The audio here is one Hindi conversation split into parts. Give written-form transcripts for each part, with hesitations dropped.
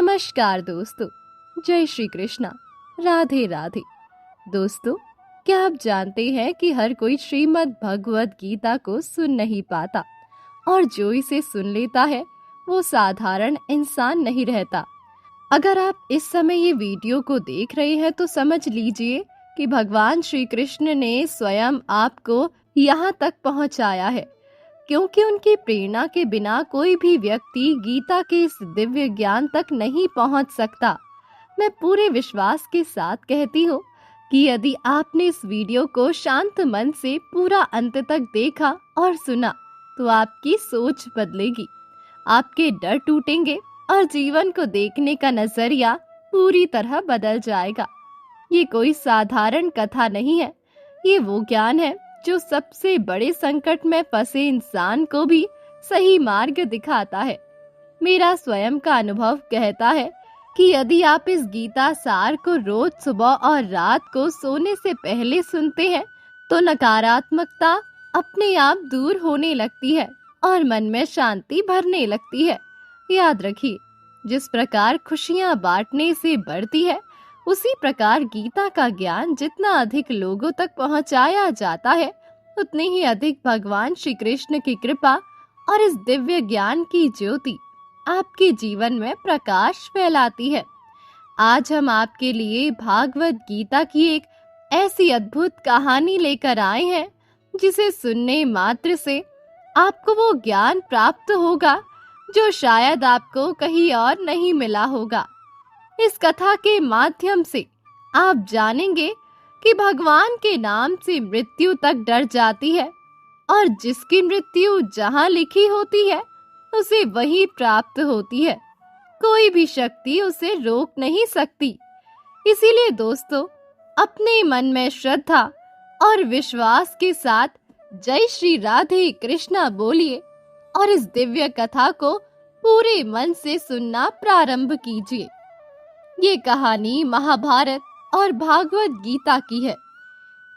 नमस्कार दोस्तों, जय श्री कृष्णा, राधे राधे। दोस्तों, क्या आप जानते हैं कि हर कोई श्रीमद् भगवद गीता को सुन नहीं पाता और जो इसे सुन लेता है वो साधारण इंसान नहीं रहता। अगर आप इस समय ये वीडियो को देख रहे हैं तो समझ लीजिए कि भगवान श्री कृष्ण ने स्वयं आपको यहाँ तक पहुँचाया है, क्योंकि उनकी प्रेरणा के बिना कोई भी व्यक्ति गीता के इस दिव्य ज्ञान तक नहीं पहुंच सकता। मैं पूरे विश्वास के साथ कहती हूँ कि यदि आपने इस वीडियो को शांत मन से पूरा अंत तक देखा और सुना तो आपकी सोच बदलेगी, आपके डर टूटेंगे और जीवन को देखने का नजरिया पूरी तरह बदल जाएगा। ये कोई साधारण कथा नहीं है, ये वो ज्ञान है जो सबसे बड़े संकट में फंसे इंसान को भी सही मार्ग दिखाता है। मेरा स्वयं का अनुभव कहता है कि यदि आप इस गीता सार को रोज सुबह और रात को सोने से पहले सुनते हैं तो नकारात्मकता अपने आप दूर होने लगती है और मन में शांति भरने लगती है। याद रखिए, जिस प्रकार खुशियां बांटने से बढ़ती है, उसी प्रकार गीता का ज्ञान जितना अधिक लोगों तक पहुंचाया जाता है, उतनी ही अधिक भगवान श्री कृष्ण की कृपा और इस दिव्य ज्ञान की ज्योति आपके जीवन में प्रकाश फैलाती है। आज हम आपके लिए भागवत गीता की एक ऐसी अद्भुत कहानी लेकर आए हैं जिसे सुनने मात्र से आपको वो ज्ञान प्राप्त होगा जो शायद आपको कहीं और नहीं मिला होगा। इस कथा के माध्यम से आप जानेंगे कि भगवान के नाम से मृत्यु तक डर जाती है और जिसकी मृत्यु जहां लिखी होती है उसे वही प्राप्त होती है। कोई भी शक्ति उसे रोक नहीं सकती। इसीलिए दोस्तों, अपने मन में श्रद्धा और विश्वास के साथ जय श्री राधे कृष्णा बोलिए और इस दिव्य कथा को पूरे मन से सुनना प्रारंभ कीजिए। ये कहानी महाभारत और भागवत गीता की है।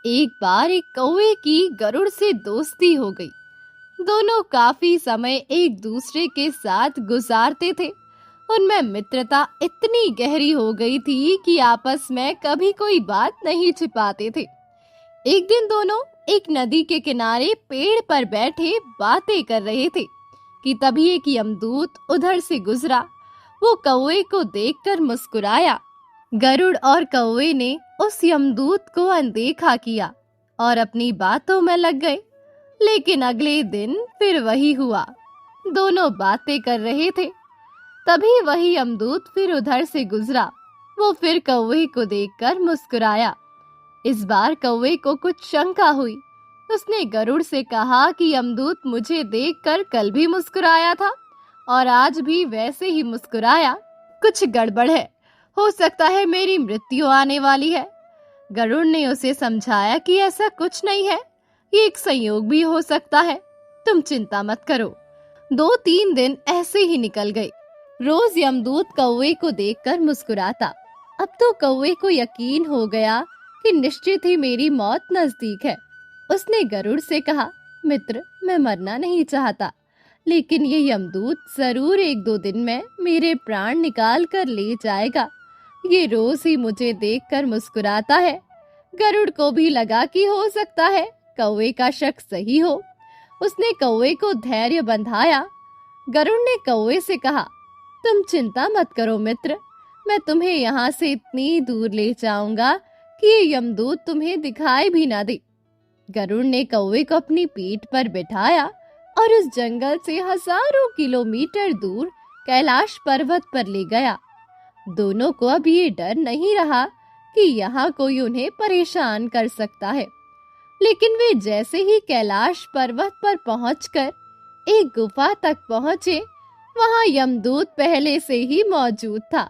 एक बार एक कौवे की गरुड़ से दोस्ती हो गई। दोनों काफी समय एक दूसरे के साथ गुजारते थे। उनमें मित्रता इतनी गहरी हो गई थी कि आपस में कभी कोई बात नहीं छिपाते थे। एक दिन दोनों एक नदी के किनारे पेड़ पर बैठे बातें कर रहे थे कि तभी एक यमदूत उधर से गुजरा। वो कौवे को देखकर मुस्कुराया। गरुड़ और कौवे ने उस यमदूत को अनदेखा किया और अपनी बातों में लग गए। लेकिन अगले दिन फिर वही हुआ। दोनों बातें कर रहे थे, तभी वही यमदूत फिर उधर से गुजरा। वो फिर कौवे को देखकर मुस्कुराया। इस बार कौवे को कुछ शंका हुई। उसने गरुड़ से कहा कि यमदूत मुझे देखकर कल भी मुस्कुराया था और आज भी वैसे ही मुस्कुराया। कुछ गड़बड़ है, हो सकता है मेरी मृत्यु आने वाली है। गरुड़ ने उसे समझाया कि ऐसा कुछ नहीं है, ये एक संयोग भी हो सकता है, तुम चिंता मत करो। 2-3 दिन ऐसे ही निकल गए। रोज यमदूत कौवे को देखकर मुस्कुराता। अब तो कौवे को यकीन हो गया कि निश्चित ही मेरी मौत नजदीक है। उसने गरुड़ से कहा, मित्र, मैं मरना नहीं चाहता, लेकिन ये यमदूत जरूर 1-2 दिन में मेरे प्राण निकाल कर ले जाएगा। ये रोज ही मुझे देखकर मुस्कुराता है। गरुड़ को भी लगा कि हो सकता है कौवे का शक सही हो। उसने कौवे को धैर्य बंधाया। गरुड़ ने कौवे से कहा, तुम चिंता मत करो मित्र, मैं तुम्हें यहाँ से इतनी दूर ले जाऊंगा कि ये यमदूत तुम्हें दिखाई भी ना दे। गरुड़ ने कौवे को अपनी पीठ पर बिठाया और उस जंगल से हजारों किलोमीटर दूर कैलाश पर्वत पर ले गया। दोनों को अब ये डर नहीं रहा कि यहाँ कोई उन्हें परेशान कर सकता है। लेकिन वे जैसे ही कैलाश पर्वत पर पहुंचकर एक गुफा तक पहुंचे, वहां यमदूत पहले से ही मौजूद था।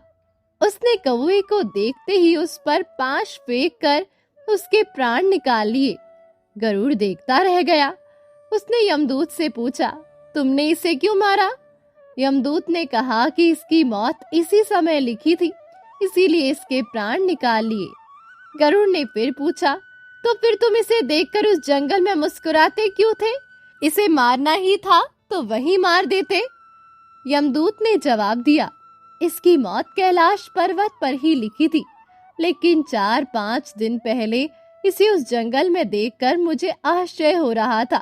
उसने कौवे को देखते ही उस पर पाश फेंक कर उसके प्राण निकाल लिए। गरुड़ देखता रह गया। उसने यमदूत से पूछा, तुमने इसे क्यों मारा? यमदूत ने कहा कि इसकी मौत इसी समय लिखी थी, इसीलिए इसके प्राण निकाल लिए। गरुड़ ने फिर पूछा, तो फिर तुम इसे देखकर उस जंगल में मुस्कुराते क्यों थे? इसे मारना ही था तो वही मार देते। यमदूत ने जवाब दिया, इसकी मौत कैलाश पर्वत पर ही लिखी थी, लेकिन 4-5 दिन पहले इसे उस जंगल में देखकर मुझे आश्चर्य हो रहा था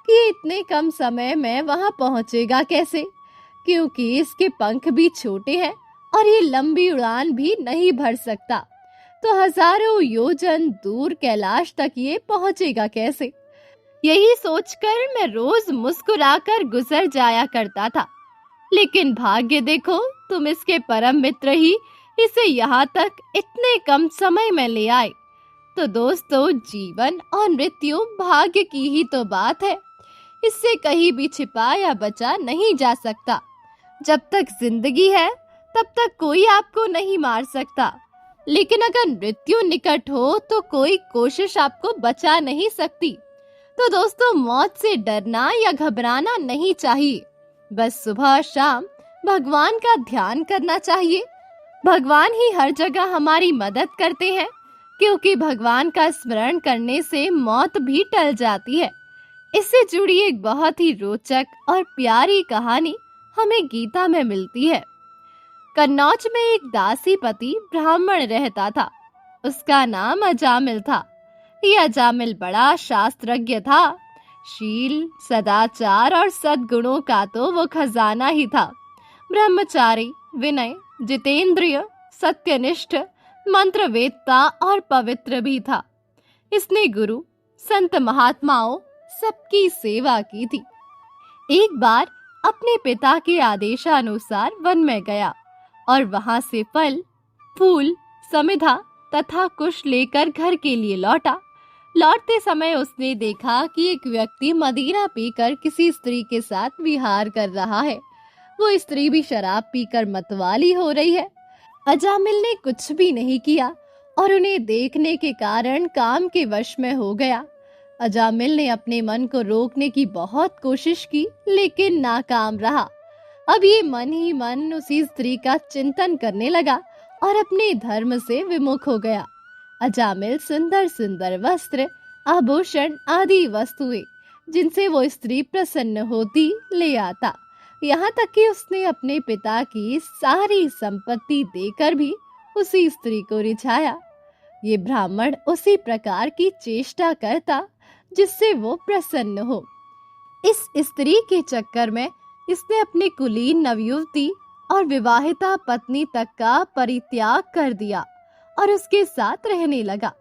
कि ये इतने कम समय में वहां पहुंचेगा कैसे, क्योंकि इसके पंख भी छोटे हैं और ये लंबी उड़ान भी नहीं भर सकता। तो हजारों योजन दूर कैलाश तक ये पहुंचेगा कैसे? यही सोचकर मैं रोज मुस्कुराकर गुजर जाया करता था। लेकिन भाग्य देखो, तुम इसके परम मित्र ही इसे यहाँ तक इतने कम समय में ले आए। तो दोस्तों, जीवन और मृत्यु भाग्य की ही तो बात है। इससे कहीं भी छिपा या बचा नहीं जा सकता। जब तक जिंदगी है तब तक कोई आपको नहीं मार सकता, लेकिन अगर मृत्यु निकट हो तो कोई कोशिश आपको बचा नहीं सकती। तो दोस्तों, मौत से डरना या घबराना नहीं चाहिए। बस सुबह और शाम भगवान का ध्यान करना चाहिए। भगवान ही हर जगह हमारी मदद करते हैं, क्योंकि भगवान का स्मरण करने से मौत भी टल जाती है। इससे जुड़ी एक बहुत ही रोचक और प्यारी कहानी हमें गीता में मिलती है। कन्नौज में एक दासी पति ब्राह्मण रहता था। उसका नाम अजामिल था। यह अजामिल बड़ा शास्त्रज्ञ था। शील, सदाचार और सद्गुणों का तो वो खजाना ही था। ब्रह्मचारी, विनय, जितेंद्रिय, सत्यनिष्ठ, मंत्रवेत्ता और पवित्र भी था। इसने गुरु, संत महात्माओं सबकी सेवा की थी। एक बार अपने पिता के आदेशानुसार वन में गया और वहां से फल, फूल, समिधा तथा कुश लेकर घर के लिए लौटा। लौटते समय उसने देखा कि एक व्यक्ति मदिरा पीकर किसी स्त्री के साथ विहार कर रहा है। वो स्त्री भी शराब पीकर मतवाली हो रही है। अजामिल ने कुछ भी नहीं किया और उन्हें देखने के कारण काम के वश में हो गया। अजामिल ने अपने मन को रोकने की बहुत कोशिश की, लेकिन नाकाम रहा। अब ये मन ही मन उसी स्त्री का चिंतन करने लगा और अपने धर्म से विमुख हो गया। अजामिल सुंदर सुंदर वस्त्र, आभूषण आदि वस्तुएं जिनसे वो स्त्री प्रसन्न होती ले आता। यहाँ तक कि उसने अपने पिता की सारी संपत्ति देकर भी उसी स्त्री को रिझाया। ये ब्राह्मण उसी प्रकार की चेष्टा करता जिससे वो प्रसन्न हो। इस स्त्री के चक्कर में इसने अपनी कुलीन नवयुवती और विवाहिता पत्नी तक का परित्याग कर दिया और उसके साथ रहने लगा।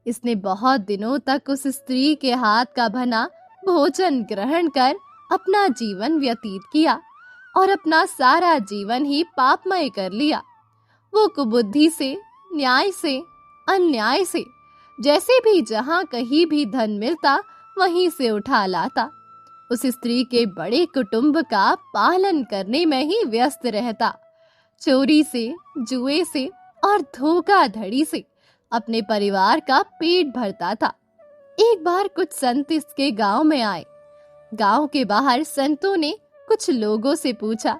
इसने बहुत दिनों तक उस स्त्री के हाथ का बना भोजन ग्रहण कर अपना जीवन व्यतीत किया और अपना सारा जीवन ही पापमय कर लिया। वो कुबुद्धि से, न्याय से, अन्याय से, जैसे भी जहां कहीं भी धन मिलता वहीं से उठा लाता। उस स्त्री के बड़े कुटुंब का पालन करने में ही व्यस्त रहता। चोरी से, जुए से और धोखाधड़ी से अपने परिवार का पेट भरता था। एक बार कुछ संत इसके गांव में आए। गांव के बाहर संतों ने कुछ लोगों से पूछा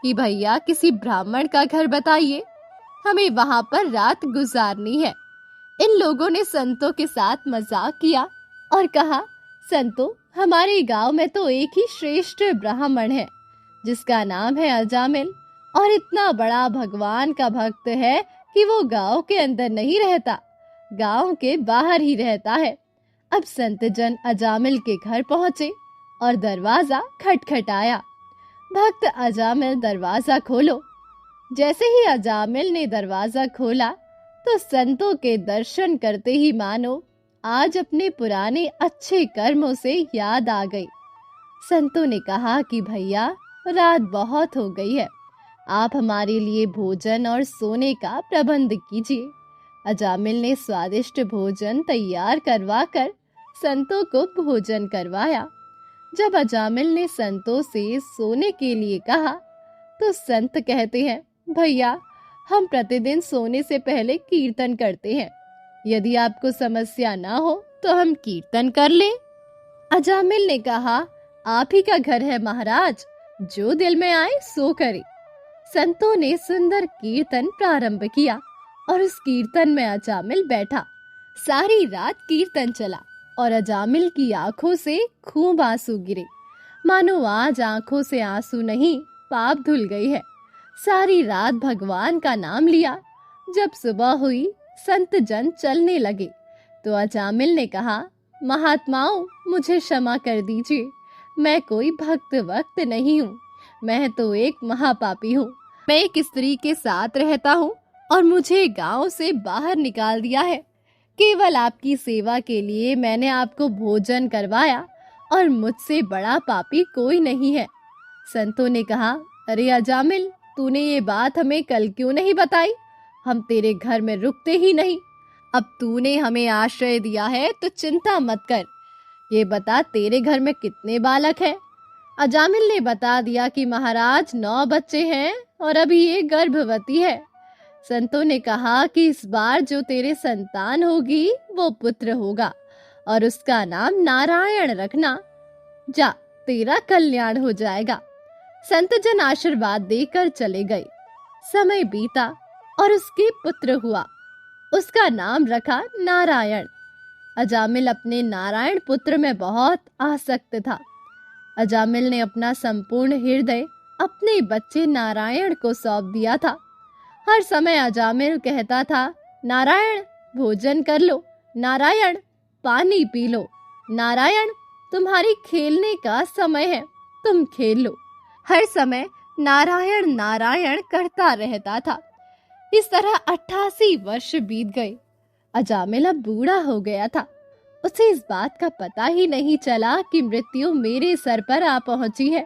कि भैया किसी ब्राह्मण का घर बताइए, हमें वहां पर रात गुजारनी है। इन लोगों ने संतों के साथ मजाक किया और कहा, संतों, हमारे गांव में तो एक ही श्रेष्ठ ब्राह्मण है जिसका नाम है अजामिल, और इतना बड़ा भगवान का भक्त है कि वो गांव के अंदर नहीं रहता, गांव के बाहर ही रहता है। अब संत जन अजामिल के घर पहुंचे और दरवाजा खटखटाया। भक्त अजामिल, दरवाजा खोलो। जैसे ही अजामिल ने दरवाजा खोला तो संतों के दर्शन करते ही मानो आज अपने पुराने अच्छे कर्मों से याद आ गई। संतों ने कहा कि भैया, रात बहुत हो गई है, आप हमारे लिए भोजन और सोने का प्रबंध कीजिए। अजामिल ने स्वादिष्ट भोजन तैयार करवाकर संतों को भोजन करवाया। जब अजामिल ने संतों से सोने के लिए कहा तो संत कहते हैं, भैया, हम प्रतिदिन सोने से पहले कीर्तन करते हैं, यदि आपको समस्या ना हो तो हम कीर्तन कर लें। अजामिल ने कहा, आप ही का घर है महाराज, जो दिल में आए सो करे। संतों ने सुंदर कीर्तन प्रारंभ किया और उस कीर्तन में अजामिल बैठा। सारी रात कीर्तन चला और अजामिल की आंखों से खूब आंसू गिरे, मानो आज आंखों से आंसू नहीं पाप धुल गई है। सारी रात भगवान का नाम लिया। जब सुबह हुई, संत जन चलने लगे तो अजामिल ने कहा, महात्माओं, मुझे क्षमा कर दीजिए, मैं कोई भक्त वक्त नहीं हूँ, मैं तो एक महापापी हूँ। मैं एक स्त्री के साथ रहता हूँ और मुझे गांव से बाहर निकाल दिया है। केवल आपकी सेवा के लिए मैंने आपको भोजन करवाया और मुझसे बड़ा पापी कोई नहीं है। संतों ने कहा, अरे अजामिल, तूने ये बात हमें कल क्यों नहीं बताई? हम तेरे घर में रुकते ही नहीं। अब तूने हमें आश्रय दिया है तो चिंता मत कर। ये बता, तेरे घर में कितने बालक हैं? अजामिल ने बता दिया कि महाराज 9 बच्चे हैं और अभी एक गर्भवती है। संतों ने कहा कि इस बार जो तेरे संतान होगी वो पुत्र होगा और उसका नाम नारायण रखना। जा, तेरा कल्याण हो जाएगा। संत जन आशीर्वाद देकर चले गए। समय बीता और उसके पुत्र हुआ। उसका नाम रखा नारायण। अजामिल अपने नारायण पुत्र में बहुत आसक्त था। अजामिल ने अपना संपूर्ण हृदय अपने बच्चे नारायण को सौंप दिया था। हर समय अजामिल कहता था, नारायण, भोजन कर लो, नारायण, पानी पी लो, नारायण, तुम्हारी खेलने का समय है, तुम खेल लो। हर समय नारायण नारायण करता रहता था। इस तरह 88 वर्ष बीत गए। अजामिल अब बूढ़ा हो गया था। उसे इस बात का पता ही नहीं चला कि मृत्यु मेरे सर पर आ पहुंची है।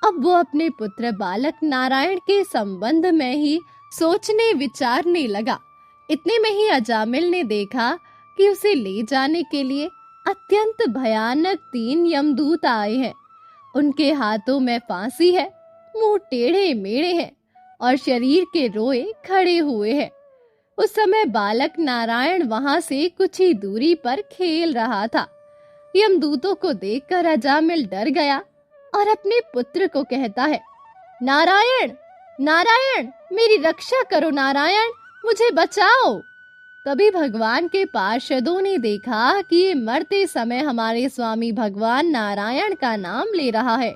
अब वो अपने पुत्र बालक नारायण के संबंध में ही सोचने विचारने लगा। इतने में ही अजामिल ने देखा कि उसे ले जाने के लिए अत्यंत भयानक 3 यमदूत आए हैं। उनके हाथों में फांसी है, मुंह टेढ़े मेढ़े हैं और शरीर के रोए खड़े हुए हैं। उस समय बालक नारायण वहां से कुछ ही दूरी पर खेल रहा था। यमदूतों को देखकर अजामिल डर गया और अपने पुत्र को कहता है, नारायण, नारायण, मेरी रक्षा करो, नारायण, मुझे बचाओ। तभी भगवान के पार्षदों ने देखा कि ये मरते समय हमारे स्वामी भगवान नारायण का नाम ले रहा है,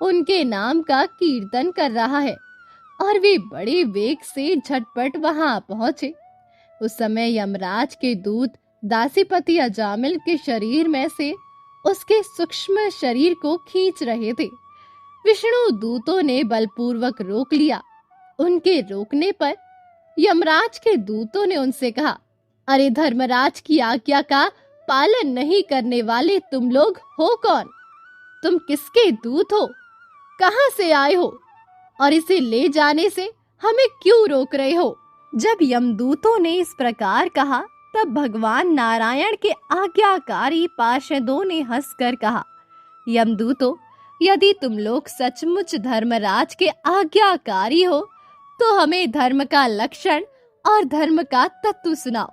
उनके नाम का कीर्तन कर रहा है, और वे बड़े वेग से झटपट वहां पहुंचे। उस समय यमराज के दूत दासीपति अजामिल के शरीर में से उसके सूक्ष्म शरीर को खींच रहे थे। विष्णु दूतों ने बलपूर्वक रोक लिया। उनके रोकने पर यमराज के दूतों ने उनसे कहा, अरे धर्मराज की आज्ञा का पालन नहीं करने वाले तुम लोग हो कौन? तुम किसके दूत हो? कहां से आए हो? और इसे ले जाने से हमें क्यों रोक रहे हो? जब यमदूतों ने इस प्रकार कहा तब भगवान नारायण के आज्ञाकारी पार्षदों ने हंसकर कहा, यमदूतों, यदि तुम लोग सचमुच धर्मराज के आज्ञाकारी हो तो हमें धर्म का लक्षण और धर्म का तत्व सुनाओ।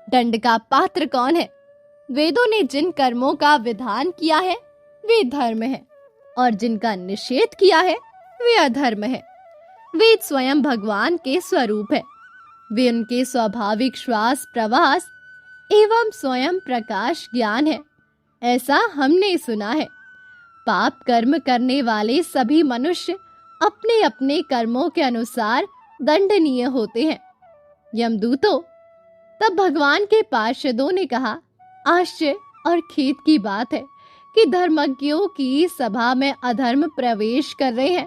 दंड का पात्र कौन है? वेदों ने जिन कर्मों का विधान किया है वे धर्म है और जिनका निषेध किया है वे अधर्म है। वेद स्वयं भगवान के स्वरूप है। वे उनके स्वाभाविक श्वास प्रवास एवं स्वयं प्रकाश ज्ञान है, ऐसा हमने सुना है। पाप कर्म करने वाले सभी मनुष्य अपने अपने कर्मों के अनुसार दंडनीय होते हैं। यमदूतों, तब भगवान के पार्षदों ने कहा, आश्चर्य और खेद की बात है कि धर्मज्ञों की सभा में अधर्म प्रवेश कर रहे हैं,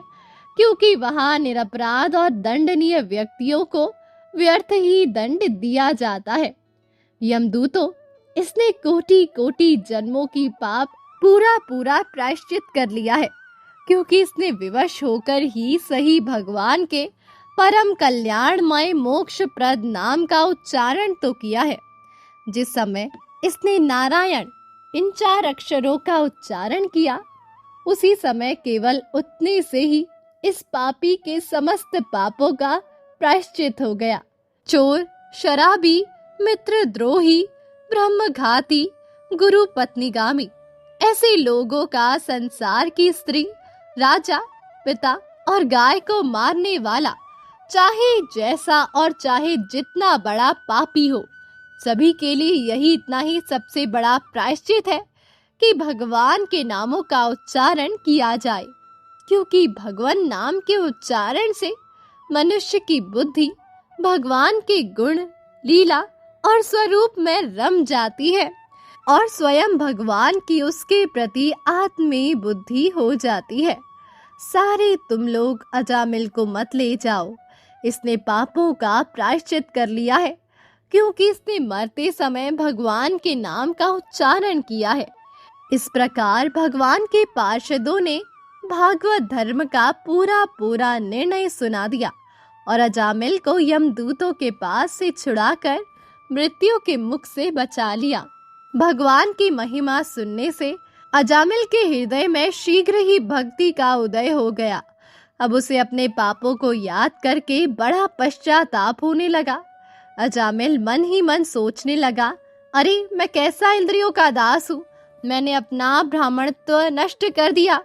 क्योंकि वहां निरपराध और दंडनीय व्यक्तियों को व्यर्थ ही दंड दिया जाता है। यमदूतों, इसने कोटि कोटि जन्मों की पाप पूरा प्रायश्चित कर लिया है, क्योंकि इसने विवश होकर ही सही भगवान के परम कल्याणमय मोक्षप्रद नाम का उच्चारण तो किया है। जिस समय इसने नारायण इन 4 अक्षरों का उच्चारण किया, उसी समय केवल उतने से ही इस पापी के समस्त पापों का प्रायश्चित हो गया। चोर, शराबी, मित्रद्रोही, ब्रह्मघाती, गुरु पत्नीगामी, ऐसे लोगों का संसार की स्त्री, राजा, पिता और गाय को मारने वाला, चाहे जैसा और चाहे जितना बड़ा पापी हो, सभी के लिए यही इतना ही सबसे बड़ा प्रायश्चित है कि भगवान के नामों का उच्चारण किया जाए, क्योंकि भगवान नाम के उच्चारण से मनुष्य की बुद्धि भगवान के गुण, लीला और स्वरूप में रम जाती है और स्वयं भगवान की उसके प्रति आत्मीय बुद्धि हो जाती है। सारे तुम लोग अजामिल को मत ले जाओ, इसने पापों का प्रायश्चित कर लिया है, क्योंकि इसने मरते समय भगवान के नाम का उच्चारण किया है। इस प्रकार भगवान के पार्षदों ने भागवत धर्म का पूरा निर्णय सुना दिया और अजामिल को यमदूतों के पास से छुड़ाकर मृत्यु के मुख से बचा लिया। भगवान की महिमा सुनने से अजामिल के हृदय में शीघ्र ही भक्ति का उदय हो गया। अब उसे अपने पापों को याद करके बड़ा पश्चाताप होने लगा। अजामिल मन ही मन सोचने लगा, अरे मैं कैसा इंद्रियों का दास हूँ, मैंने अपना ब्राह्मणत्व नष्ट कर दिया,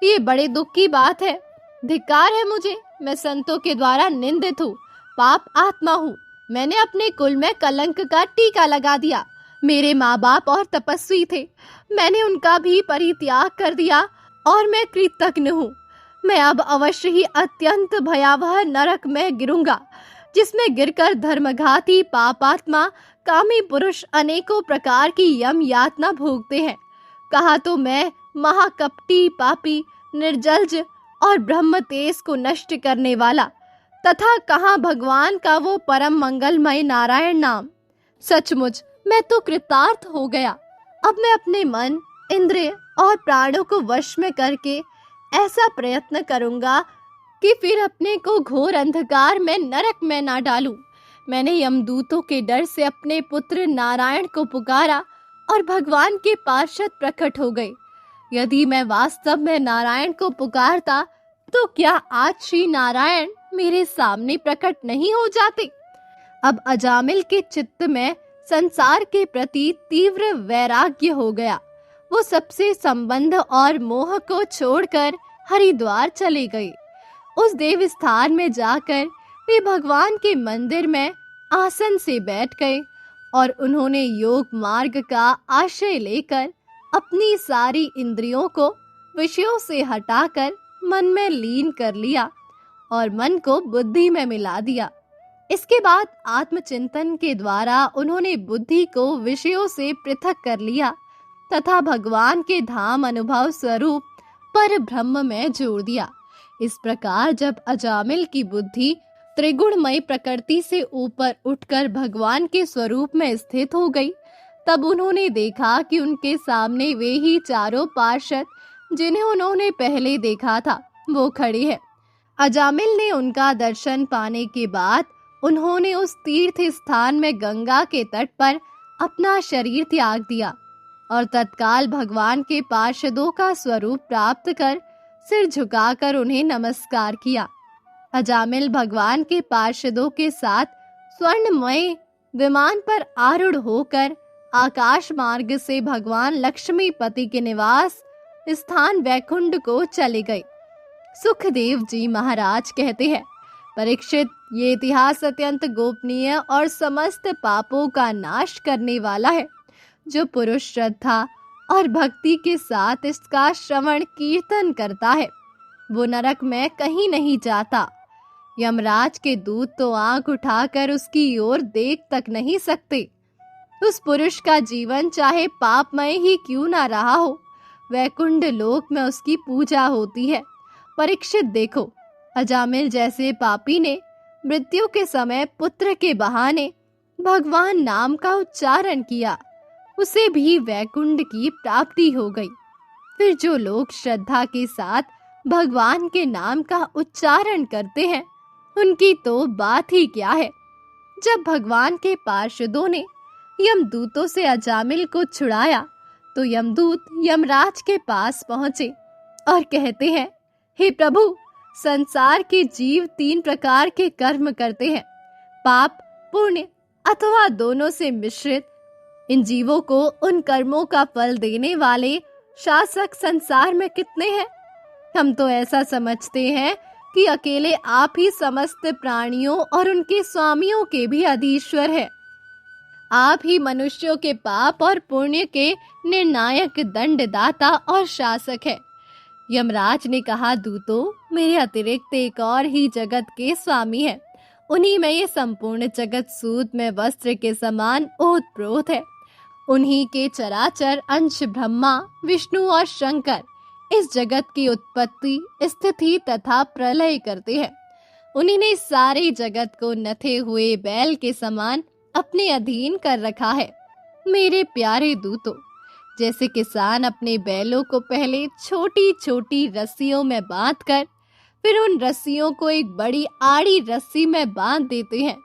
ये बड़े दुख की बात है। धिक्कार है मुझे, मैं संतों के द्वारा निंदित हूँ, पाप आत्मा हूँ। मैंने अपने कुल में कलंक का टीका लगा दिया। मेरे माँ बाप और तपस्वी थे, मैंने उनका भी परित्याग कर दिया और मैं कृतज्ञ हूँ। मैं अब अवश्य ही अत्यंत भयावह नरक में गिरूंगा, जिसमें गिरकर धर्मघाती पापात्मा कामी पुरुष अनेकों प्रकार की यम यातना भोगते हैं। कहा तो मैं महाकपटी पापी, निर्जल्ज और ब्रह्म तेज को नष्ट करने वाला, तथा कहाँ भगवान का वो परम मंगलमय नारायण नाम। सचमुच मैं तो कृतार्थ हो गया। अब मैं अपने मन, इंद्रिय और प्राणों को वश में करके ऐसा प्रयत्न करूंगा कि फिर अपने को घोर अंधकार में नरक में ना डालूं। मैंने यमदूतों के डर से अपने पुत्र नारायण को पुकारा और भगवान के पार्षद प्रकट हो गए। यदि मैं वास्तव में नारायण को पुकारता तो क्या आज श्री नारायण मेरे सामने प्रकट नहीं हो जाते? अब अजामिल के चित्त में संसार के प्रति तीव्र वैराग्य हो गया। वो सबसे संबंध और मोह को छोड़कर हरिद्वार चले गए। उस देव स्थान में जाकर वे भगवान के मंदिर में आसन से बैठ गए और उन्होंने योग मार्ग का आश्रय लेकर अपनी सारी इंद्रियों को विषयों से हटाकर मन में लीन कर लिया और मन को बुद्धि में मिला दिया। इसके बाद आत्मचिंतन के द्वारा उन्होंने बुद्धि को विषयों से पृथक कर लिया तथा भगवान के धाम अनुभव स्वरूप पर ब्रह्म में जोड़ दिया। इस प्रकार जब अजामिल की बुद्धि त्रिगुणमय प्रकृति से ऊपर उठकर भगवान के स्वरूप में स्थित हो गई, तब उन्होंने देखा कि उनके सामने वे ही चारों पार्षद जिन्हें उन्होंने पहले देखा था वो खड़े हैं। अजामिल ने उनका दर्शन पाने के बाद उन्होंने उस तीर्थ स्थान में गंगा के तट पर अपना शरीर त्याग दिया और तत्काल भगवान के पार्षदों का स्वरूप प्राप्त कर सिर झुकाकर उन्हें नमस्कार किया। अजामिल भगवान के पार्षदों के साथ स्वर्णमय विमान पर आरूढ़ होकर आकाश मार्ग से भगवान लक्ष्मीपति के निवास स्थान वैकुंठ को चले गए। सुखदेव जी महाराज कहते हैं, परीक्षित, ये इतिहास अत्यंत गोपनीय और समस्त पापों का नाश करने वाला है। जो पुरुष श्रद्धा और भक्ति के साथ इसका श्रवण कीर्तन करता है वो नरक में कहीं नहीं जाता। यमराज के दूत तो आंख उठाकर उसकी ओर देख तक नहीं सकते। उस पुरुष का जीवन चाहे पापमय ही क्यों ना रहा हो, वैकुंठ लोक में उसकी पूजा होती है। परीक्षित देखो, अजामिल जैसे पापी ने मृत्यु के समय पुत्र के बहाने भगवान नाम का उच्चारण किया, उसे भी वैकुंठ की प्राप्ति हो गई। फिर जो लोग श्रद्धा के साथ भगवान के नाम का उच्चारण करते हैं उनकी तो बात ही क्या है। जब भगवान के पार्षदों ने यमदूतों से अजामिल को छुड़ाया तो यमदूत यमराज के पास पहुंचे और कहते हैं, हे प्रभु, संसार के जीव 3 प्रकार के कर्म करते हैं, पाप, पुण्य अथवा दोनों से मिश्रित। इन जीवों को उन कर्मों का फल देने वाले शासक संसार में कितने हैं? हम तो ऐसा समझते हैं कि अकेले आप ही समस्त प्राणियों और उनके स्वामियों के भी अधीश्वर हैं। आप ही मनुष्यों के पाप और पुण्य के निर्णायक दंडदाता और शासक है। यमराज ने कहा, दूतों, मेरे अतिरिक्त एक और ही जगत के स्वामी है। उन्हीं में ये संपूर्ण जगत सूत में वस्त्र के समान ओतप्रोत है। उन्हीं के चराचर अंश ब्रह्मा, विष्णु और शंकर इस जगत की उत्पत्ति, स्थिति तथा प्रलय करते हैं। उन्हीं ने सारे जगत को नथे हुए बैल के समान अपने अधीन कर रखा है। मेरे प्यारे दूतों, जैसे किसान अपने बैलों को पहले छोटी छोटी रस्सियों में बांधकर फिर उन रस्सियों को एक बड़ी आड़ी रस्सी में बांध देते हैं,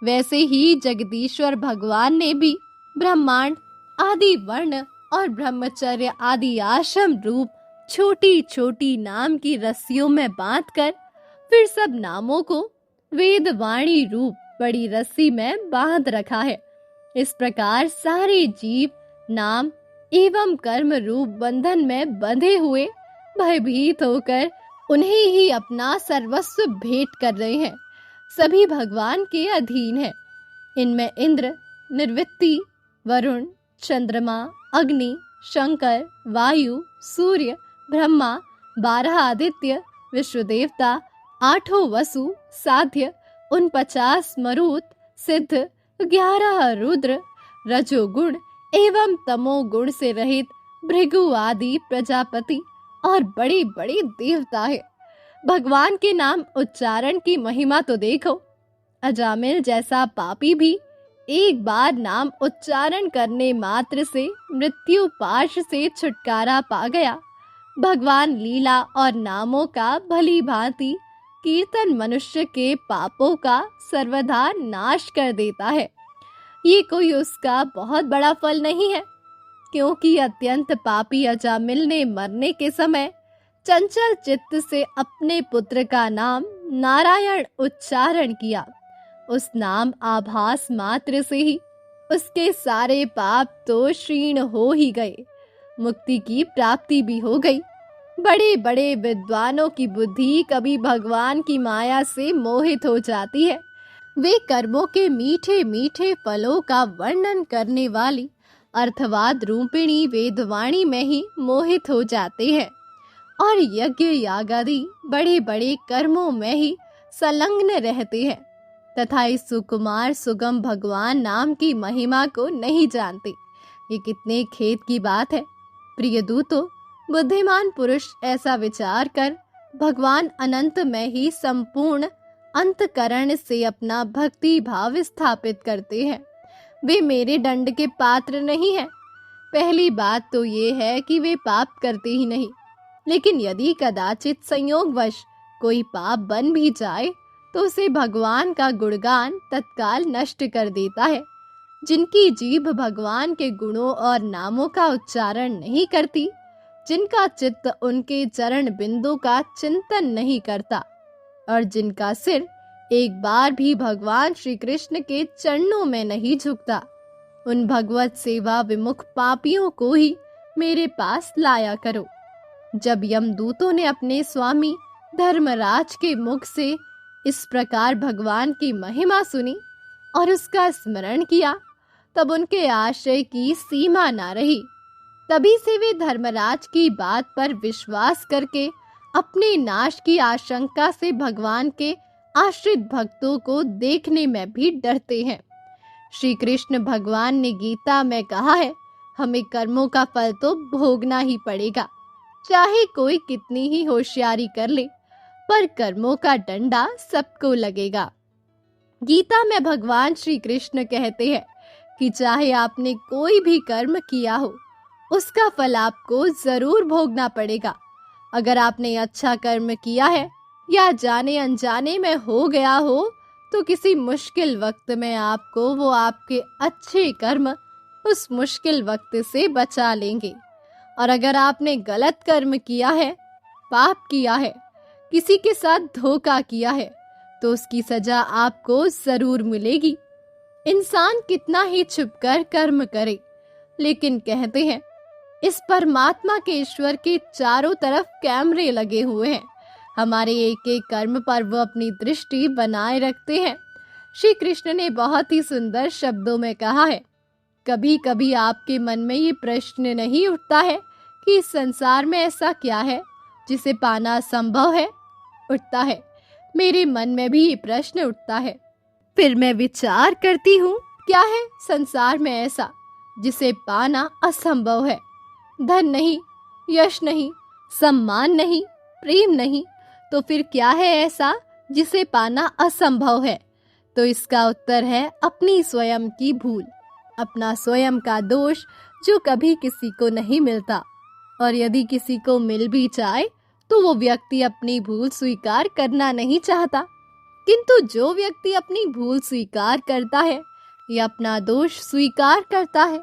वैसे ही जगदीश्वर भगवान ने भी ब्रह्मांड आदि वर्ण और ब्रह्मचर्य आदि आश्रम रूप छोटी छोटी नाम की रस्सियों में बांधकर फिर सब नामों को वेद वाणी रूप बड़ी रस्सी में बांध रखा है। इस प्रकार सारे जीव नाम एवं कर्म रूप बंधन में बंधे हुए भयभीत होकर उन्हें ही अपना सर्वस्व भेंट कर रहे हैं। सभी भगवान के अधीन है। इनमें इंद्र, निर्वृत्ति, वरुण, चंद्रमा, अग्नि, शंकर, वायु, सूर्य, ब्रह्मा, 12 आदित्य, विश्वदेवता, 8 वसु, साध्य, 49 मरुत, सिद्ध, 11 रुद्र, रजोगुण एवं तमोगुण से रहित भृगु आदि प्रजापति और बड़े बड़े देवता है। भगवान के नाम उच्चारण की महिमा तो देखो। अजामिल जैसा पापी भी एक बार नाम उच्चारण करने मात्र से मृत्यु पाश से छुटकारा पा गया। भगवान लीला और नामों का भली भांति कीर्तन मनुष्य के पापों का सर्वथा नाश कर देता है। ये कोई उसका बहुत बड़ा फल नहीं है, क्योंकि अत्यंत पापी अजामिल ने मरने के समय चंचल चित्त से अपने पुत्र का नाम नारायण उच्चारण किया। उस नाम आभास मात्र से ही उसके सारे पाप तो क्षीण हो ही गए, मुक्ति की प्राप्ति भी हो गई। बड़े बड़े विद्वानों की बुद्धि कभी भगवान की माया से मोहित हो जाती है। वे कर्मों के मीठे मीठे फलों का वर्णन करने वाली अर्थवाद रूपिणी वेदवाणी में ही मोहित हो जाते हैं और यज्ञ यागादि बड़े बड़े कर्मों में ही संलग्न रहते हैं तथा इस सुकुमार सुगम भगवान नाम की महिमा को नहीं जानते। ये कितने खेद की बात है। प्रिय दूतों, बुद्धिमान पुरुष ऐसा विचार कर भगवान अनंत में ही संपूर्ण अंतकरण से अपना भक्ति भाव स्थापित करते हैं। वे मेरे दंड के पात्र नहीं हैं। पहली बात तो ये है कि वे पाप करते ही नहीं, लेकिन यदि कदाचित संयोगवश कोई पाप बन भी जाए तो उसे भगवान का गुणगान तत्काल नष्ट कर देता है। जिनकी जीभ भगवान के गुणों और नामों का उच्चारण नहीं करती, जिनका चित्त उनके चरण बिंदु का चिंतन नहीं करता और जिनका सिर एक बार भी भगवान श्री कृष्ण के चरणों में नहीं झुकता, उन भगवत सेवा विमुख पापियों को ही मेरे पास लाया करो। जब यमदूतों ने अपने स्वामी धर्मराज के मुख से इस प्रकार भगवान की महिमा सुनी और उसका स्मरण किया, तब उनके आश्रय की सीमा न रही। तभी से वे धर्मराज की बात पर विश्वास करके अपने नाश की आशंका से भगवान के आश्रित भक्तों को देखने में भी डरते हैं। श्री कृष्ण भगवान ने गीता में कहा है, हमें कर्मों का फल तो भोगना ही पड़ेगा, चाहे कोई कितनी ही होशियारी कर ले, पर कर्मों का डंडा सबको लगेगा। गीता में भगवान श्री कृष्ण कहते हैं कि चाहे आपने कोई भी कर्म किया हो, उसका फल आपको जरूर भोगना पड़ेगा। अगर आपने अच्छा कर्म किया है या जाने अनजाने में हो गया हो, तो किसी मुश्किल वक्त में आपको वो आपके अच्छे कर्म उस मुश्किल वक्त से बचा लेंगे। और अगर आपने गलत कर्म किया है, पाप किया है, किसी के साथ धोखा किया है, तो उसकी सजा आपको जरूर मिलेगी। इंसान कितना ही छुपकर कर्म करे, लेकिन कहते हैं इस परमात्मा के ईश्वर के चारों तरफ कैमरे लगे हुए हैं। हमारे एक एक कर्म पर वो अपनी दृष्टि बनाए रखते हैं। श्री कृष्ण ने बहुत ही सुंदर शब्दों में कहा है, कभी कभी आपके मन में ये प्रश्न नहीं उठता है कि इस संसार में ऐसा क्या है जिसे पाना असंभव है? उठता है। मेरे मन में भी ये प्रश्न उठता है। फिर मैं विचार करती हूँ, क्या है संसार में ऐसा जिसे पाना असंभव है? धन नहीं, यश नहीं, सम्मान नहीं, प्रेम नहीं, तो फिर क्या है ऐसा जिसे पाना असंभव है? तो इसका उत्तर है अपनी स्वयं की भूल, अपना स्वयं का दोष जो कभी किसी को नहीं मिलता। और यदि किसी को मिल भी जाए तो वो व्यक्ति अपनी भूल स्वीकार करना नहीं चाहता। किंतु जो व्यक्ति अपनी भूल स्वीकार करता है या अपना दोष स्वीकार करता है,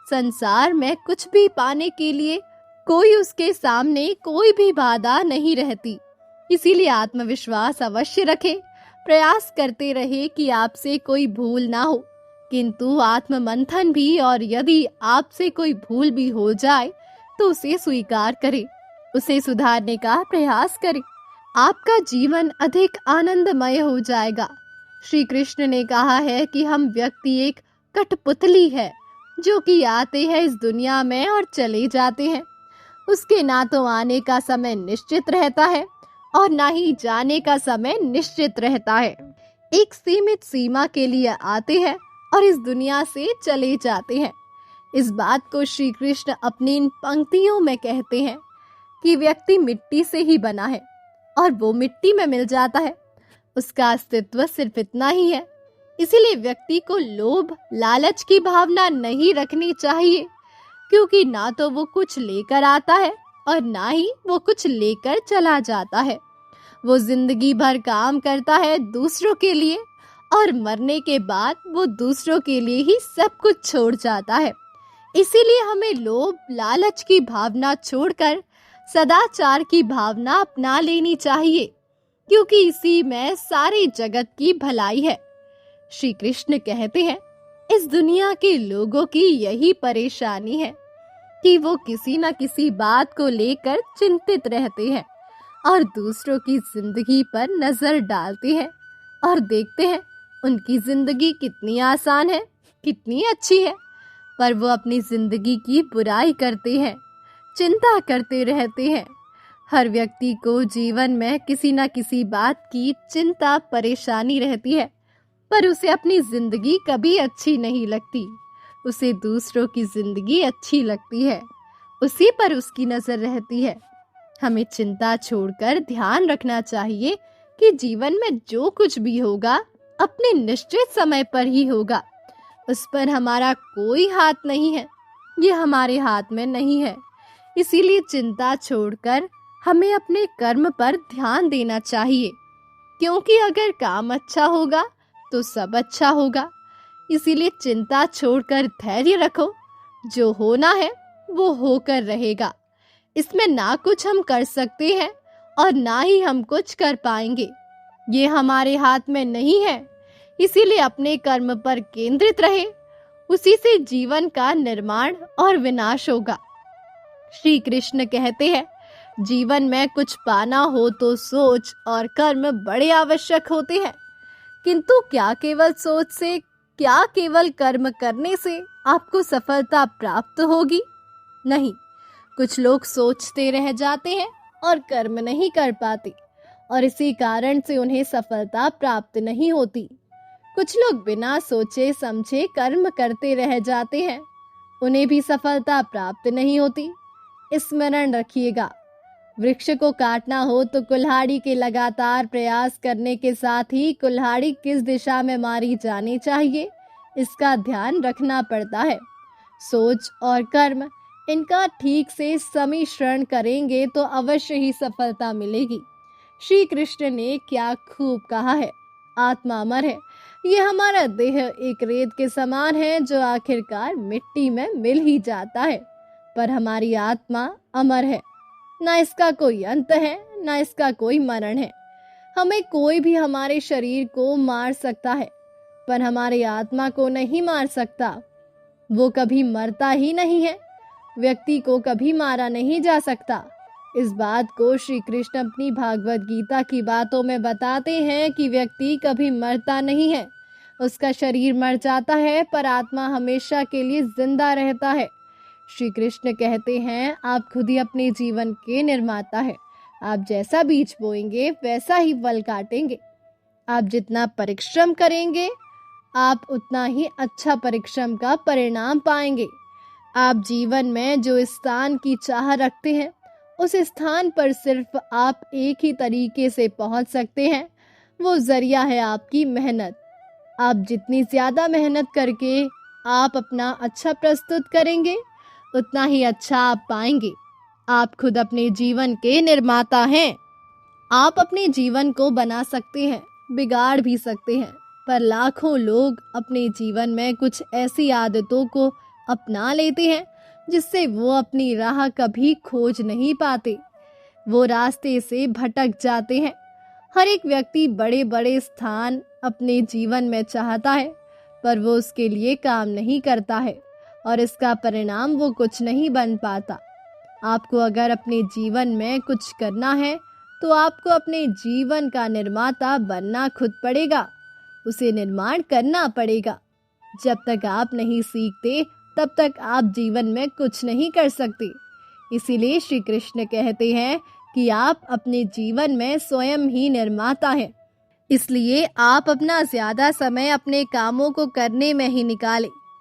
संसार में कुछ भी पाने के लिए कोई उसके सामने कोई भी बाधा नहीं रहती। इसीलिए आत्मविश्वास अवश्य रखे, प्रयास करते रहे कि आपसे कोई भूल ना हो, किंतु आत्म मंथन भी, और यदि आपसे कोई भूल भी हो जाए तो उसे स्वीकार करें, उसे सुधारने का प्रयास करें। आपका जीवन अधिक आनंदमय हो जाएगा। श्री कृष्ण ने कहा है कि हम व्यक्ति एक कठपुतली है जो कि आते हैं इस दुनिया में और चले जाते हैं। उसके ना तो आने का समय निश्चित रहता है और ना ही जाने का समय निश्चित रहता है। एक सीमित सीमा के लिए आते हैं और इस दुनिया से चले जाते हैं। इस बात को श्री कृष्ण अपनी इन पंक्तियों में कहते हैं कि व्यक्ति मिट्टी से ही बना है और वो मिट्टी में मिल जाता है, उसका अस्तित्व सिर्फ इतना ही है। इसीलिए व्यक्ति को लोभ लालच की भावना नहीं रखनी चाहिए, क्योंकि ना तो वो कुछ लेकर आता है और ना ही वो कुछ लेकर चला जाता है। वो जिंदगी भर काम करता है दूसरों के लिए और मरने के बाद वो दूसरों के लिए ही सब कुछ छोड़ जाता है। इसीलिए हमें लोभ लालच की भावना छोड़कर सदाचार की भावना अपना लेनी चाहिए, क्योंकि इसी में सारे जगत की भलाई है। श्री कृष्ण कहते हैं, इस दुनिया के लोगों की यही परेशानी है कि वो किसी न किसी बात को लेकर चिंतित रहते हैं और दूसरों की जिंदगी पर नजर डालते हैं और देखते हैं उनकी जिंदगी कितनी आसान है, कितनी अच्छी है, पर वो अपनी जिंदगी की बुराई करते हैं, चिंता करते रहते हैं। हर व्यक्ति को जीवन में किसी न किसी बात की चिंता परेशानी रहती है, पर उसे अपनी जिंदगी कभी अच्छी नहीं लगती। उसे दूसरों की जिंदगी अच्छी लगती है, उसी पर उसकी नजर रहती है। हमें चिंता छोड़कर ध्यान रखना चाहिए कि जीवन में जो कुछ भी होगा अपने निश्चित समय पर ही होगा। उस पर हमारा कोई हाथ नहीं है, ये हमारे हाथ में नहीं है। इसीलिए चिंता छोड़कर हमें अपने कर्म पर ध्यान देना चाहिए, क्योंकि अगर काम अच्छा होगा तो सब अच्छा होगा। इसीलिए चिंता छोड़कर धैर्य रखो, जो होना है वो होकर रहेगा। इसमें ना कुछ हम कर सकते हैं और ना ही हम कुछ कर पाएंगे, ये हमारे हाथ में नहीं है। इसीलिए अपने कर्म पर केंद्रित रहे, उसी से जीवन का निर्माण और विनाश होगा। श्री कृष्ण कहते हैं, जीवन में कुछ पाना हो तो सोच और कर्म बड़े आवश्यक होते हैं, किंतु क्या केवल सोच से, क्या केवल कर्म करने से आपको सफलता प्राप्त होगी? नहीं, कुछ लोग सोचते रह जाते हैं और कर्म नहीं कर पाते और इसी कारण से उन्हें सफलता प्राप्त नहीं होती। कुछ लोग बिना सोचे समझे कर्म करते रह जाते हैं, उन्हें भी सफलता प्राप्त नहीं होती। स्मरण रखिएगा, वृक्ष को काटना हो तो कुल्हाड़ी के लगातार प्रयास करने के साथ ही कुल्हाड़ी किस दिशा में मारी जानी चाहिए, इसका ध्यान रखना पड़ता है। सोच और कर्म, इनका ठीक से सम्मिश्रण करेंगे तो अवश्य ही सफलता मिलेगी। श्री कृष्ण ने क्या खूब कहा है, आत्मा अमर है। ये हमारा देह एक रेत के समान है जो आखिरकार मिट्टी में मिल ही जाता है, पर हमारी आत्मा अमर है। ना इसका कोई अंत है, ना इसका कोई मरण है। हमें कोई भी हमारे शरीर को मार सकता है, पर हमारी आत्मा को नहीं मार सकता। वो कभी मरता ही नहीं है, व्यक्ति को कभी मारा नहीं जा सकता। इस बात को श्री कृष्ण अपनी भागवत गीता की बातों में बताते हैं कि व्यक्ति कभी मरता नहीं है, उसका शरीर मर जाता है पर आत्मा हमेशा के लिए जिंदा रहता है। श्री कृष्ण कहते हैं, आप खुद ही अपने जीवन के निर्माता है, आप जैसा बीज बोएंगे वैसा ही फल काटेंगे। आप जितना परिश्रम करेंगे आप उतना ही अच्छा परिश्रम का परिणाम पाएंगे। आप जीवन में जो स्थान की चाह रखते हैं उस स्थान पर सिर्फ आप एक ही तरीके से पहुंच सकते हैं, वो जरिया है आपकी मेहनत। आप जितनी ज्यादा मेहनत करके आप अपना अच्छा प्रस्तुत करेंगे उतना ही अच्छा आप पाएंगे। आप खुद अपने जीवन के निर्माता हैं। आप अपने जीवन को बना सकते हैं, बिगाड़ भी सकते हैं, पर लाखों लोग अपने जीवन में कुछ ऐसी आदतों को अपना लेते हैं जिससे वो अपनी राह कभी खोज नहीं पाते। वो रास्ते से भटक जाते हैं। हर एक व्यक्ति बड़े बड़े स्थान अपने जीवन में चाहता है, पर वो उसके लिए काम नहीं करता है और इसका परिणाम वो कुछ नहीं बन पाता। आपको अगर अपने जीवन में कुछ करना है तो आपको अपने जीवन का निर्माता बनना खुद पड़ेगा, उसे निर्माण करना पड़ेगा। जब तक आप नहीं सीखते तब तक आप जीवन में कुछ नहीं कर सकते। इसीलिए श्री कृष्ण कहते हैं कि आप अपने जीवन में स्वयं ही निर्माता हैं। इसलिए आप अपना ज्यादा समय अपने कामों को करने में ही निकालें।